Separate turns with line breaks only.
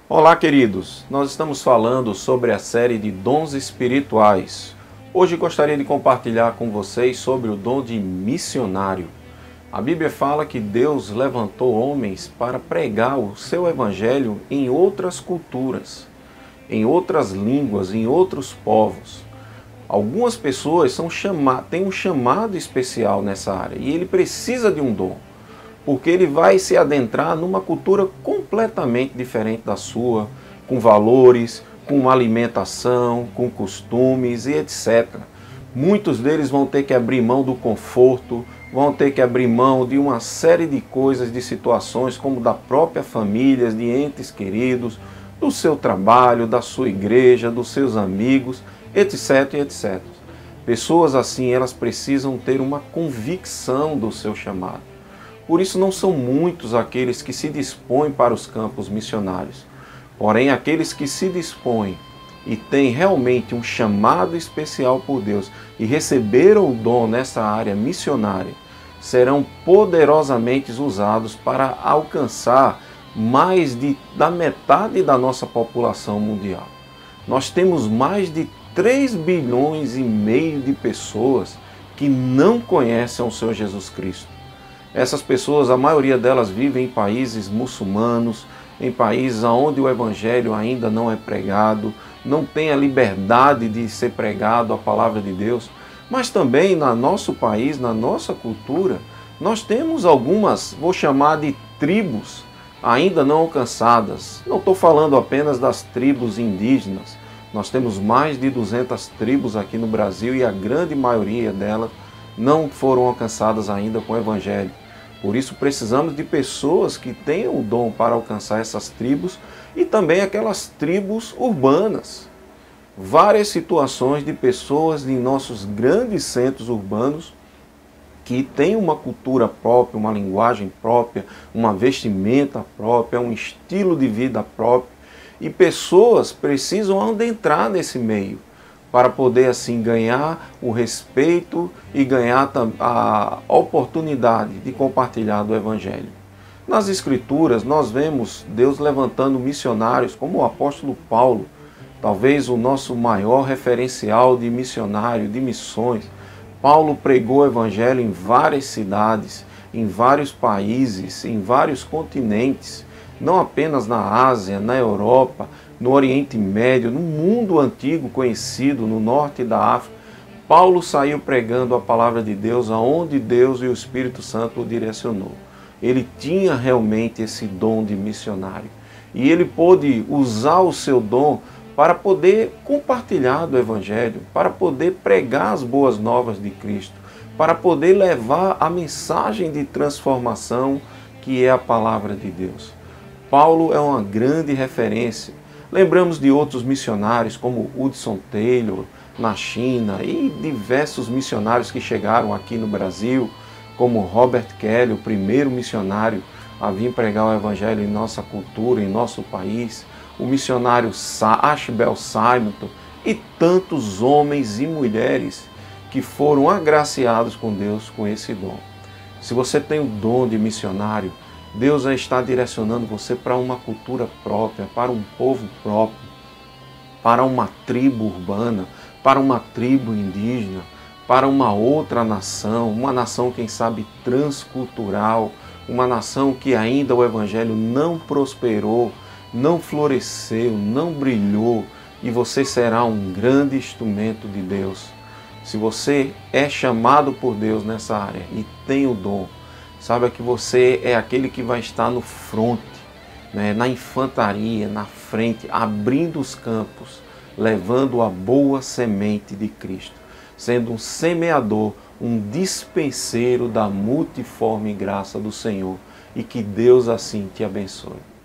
Olá, queridos! Nós estamos falando sobre a série de dons espirituais. Hoje gostaria de compartilhar com vocês sobre o dom de missionário. A Bíblia fala que Deus levantou homens para pregar o seu evangelho em outras culturas, em outras línguas, em outros povos. Algumas pessoas têm um chamado especial nessa área e ele precisa de um dom, porque ele vai se adentrar numa cultura completamente diferente da sua, com valores, com alimentação, com costumes e etc. Muitos deles vão ter que abrir mão do conforto, vão ter que abrir mão de uma série de coisas, de situações, como da própria família, de entes queridos, do seu trabalho, da sua igreja, dos seus amigos, etc, etc. Pessoas assim, elas precisam ter uma convicção do seu chamado. Por isso não são muitos aqueles que se dispõem para os campos missionários. Porém, aqueles que se dispõem e têm realmente um chamado especial por Deus e receberam o dom nessa área missionária, serão poderosamente usados para alcançar mais da metade da nossa população mundial. Nós temos mais de 3 bilhões e meio de pessoas que não conhecem o Senhor Jesus Cristo. Essas pessoas, a maioria delas vivem em países muçulmanos, em países onde o evangelho ainda não é pregado, não tem a liberdade de ser pregado a palavra de Deus, mas também no nosso país, na nossa cultura, nós temos algumas, vou chamar de tribos, ainda não alcançadas. Não estou falando apenas das tribos indígenas, nós temos mais de 200 tribos aqui no Brasil e a grande maioria delas não foram alcançadas ainda com o evangelho. Por isso precisamos de pessoas que tenham o dom para alcançar essas tribos e também aquelas tribos urbanas. Várias situações de pessoas em nossos grandes centros urbanos que têm uma cultura própria, uma linguagem própria, uma vestimenta própria, um estilo de vida próprio. E pessoas precisam adentrar nesse meio para poder assim ganhar o respeito e ganhar a oportunidade de compartilhar do Evangelho. Nas Escrituras nós vemos Deus levantando missionários como o apóstolo Paulo, talvez o nosso maior referencial de missionário, de missões. Paulo pregou o Evangelho em várias cidades, em vários países, em vários continentes, não apenas na Ásia, na Europa, no Oriente Médio, no mundo antigo conhecido, no norte da África. Paulo saiu pregando a palavra de Deus aonde Deus e o Espírito Santo o direcionou. Ele tinha realmente esse dom de missionário. E ele pôde usar o seu dom para poder compartilhar do Evangelho, para poder pregar as boas novas de Cristo, para poder levar a mensagem de transformação que é a palavra de Deus. Paulo é uma grande referência. Lembramos de outros missionários como Hudson Taylor na China e diversos missionários que chegaram aqui no Brasil, como Robert Kelly, o primeiro missionário a vir pregar o Evangelho em nossa cultura, em nosso país, o missionário Ashbel Simonton e tantos homens e mulheres que foram agraciados com Deus com esse dom. Se você tem o dom de missionário, Deus já está direcionando você para uma cultura própria, para um povo próprio, para uma tribo urbana, para uma tribo indígena, para uma outra nação, uma nação, quem sabe, transcultural, uma nação que ainda o Evangelho não prosperou, não floresceu, não brilhou, e você será um grande instrumento de Deus. Se você é chamado por Deus nessa área e tem o dom, saiba que você é aquele que vai estar no fronte, né, na infantaria, na frente, abrindo os campos, levando a boa semente de Cristo, sendo um semeador, um dispenseiro da multiforme graça do Senhor, e que Deus assim te abençoe.